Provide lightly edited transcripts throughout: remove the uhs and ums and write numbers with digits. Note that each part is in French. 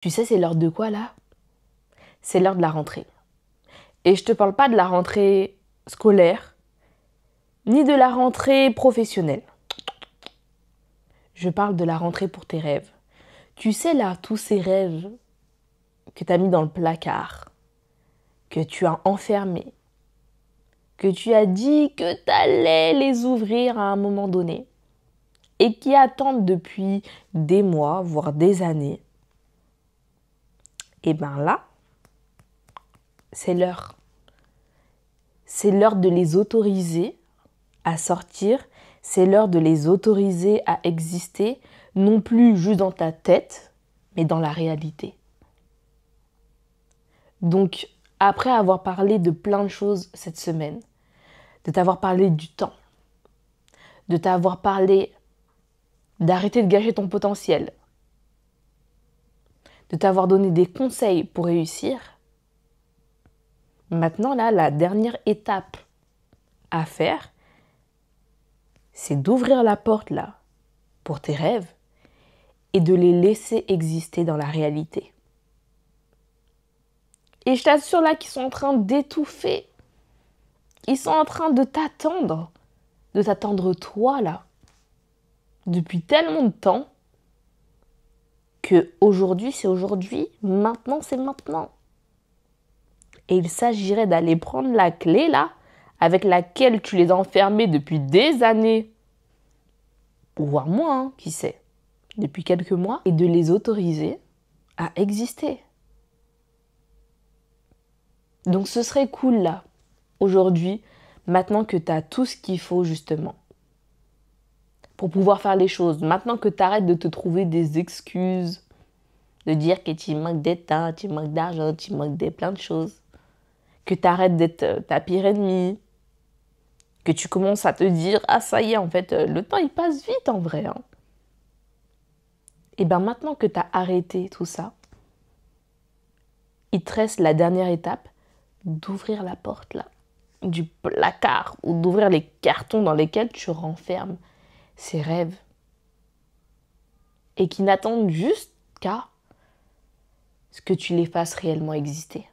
Tu sais, c'est l'heure de quoi là? C'est l'heure de la rentrée. Et je te parle pas de la rentrée scolaire, ni de la rentrée professionnelle. Je parle de la rentrée pour tes rêves. Tu sais là, tous ces rêves que tu as mis dans le placard, que tu as enfermés, que tu as dit que tu allais les ouvrir à un moment donné, et qui attendent depuis des mois, voire des années. Et bien là, c'est l'heure. C'est l'heure de les autoriser à sortir, c'est l'heure de les autoriser à exister, non plus juste dans ta tête, mais dans la réalité. Donc, après avoir parlé de plein de choses cette semaine, de t'avoir parlé du temps, de t'avoir parlé d'arrêter de gâcher ton potentiel, de t'avoir donné des conseils pour réussir, maintenant là, la dernière étape à faire, c'est d'ouvrir la porte là pour tes rêves et de les laisser exister dans la réalité. Et je t'assure là qu'ils sont en train d'étouffer. Ils sont en train de t'attendre toi là, depuis tellement de temps que aujourd'hui c'est aujourd'hui, maintenant c'est maintenant. Et il s'agirait d'aller prendre la clé là, avec laquelle tu les as enfermés depuis des années, voire moins, hein, qui sait, depuis quelques mois, et de les autoriser à exister. Donc ce serait cool là, aujourd'hui, maintenant que tu as tout ce qu'il faut justement pour pouvoir faire les choses, maintenant que tu arrêtes de te trouver des excuses, de dire que tu manques de temps, tu manques d'argent, tu manques de plein de choses, que tu arrêtes d'être ta pire ennemie, que tu commences à te dire « Ah ça y est, en fait, le temps il passe vite en vrai. Hein. » Et bien maintenant que tu as arrêté tout ça, il te reste la dernière étape d'ouvrir la porte là, du placard ou d'ouvrir les cartons dans lesquels tu renfermes ces rêves et qui n'attendent juste qu'à ce que tu les fasses réellement exister.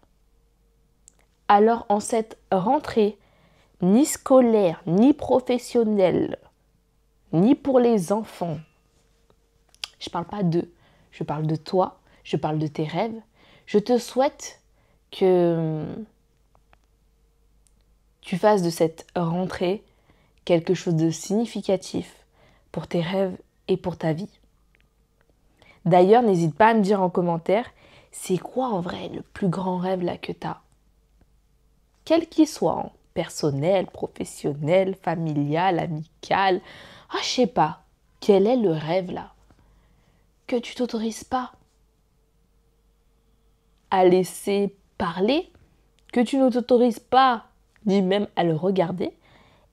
Alors en cette rentrée, ni scolaire, ni professionnelle, ni pour les enfants, je parle pas d'eux, je parle de toi, je parle de tes rêves, je te souhaite que tu fasses de cette rentrée quelque chose de significatif pour tes rêves et pour ta vie. D'ailleurs, n'hésite pas à me dire en commentaire, c'est quoi en vrai le plus grand rêve là que tu as? Quel qu'il soit, hein, personnel, professionnel, familial, amical, ah je sais pas, quel est le rêve là que tu t'autorises pas à laisser parler, que tu ne t'autorises pas ni même à le regarder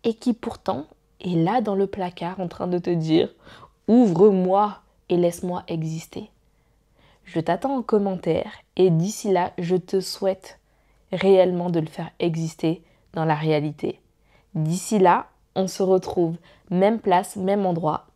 et qui pourtant est là dans le placard en train de te dire « Ouvre-moi et laisse-moi exister ». Je t'attends en commentaire et d'ici là, je te souhaite réellement de le faire exister dans la réalité. D'ici là, on se retrouve même place, même endroit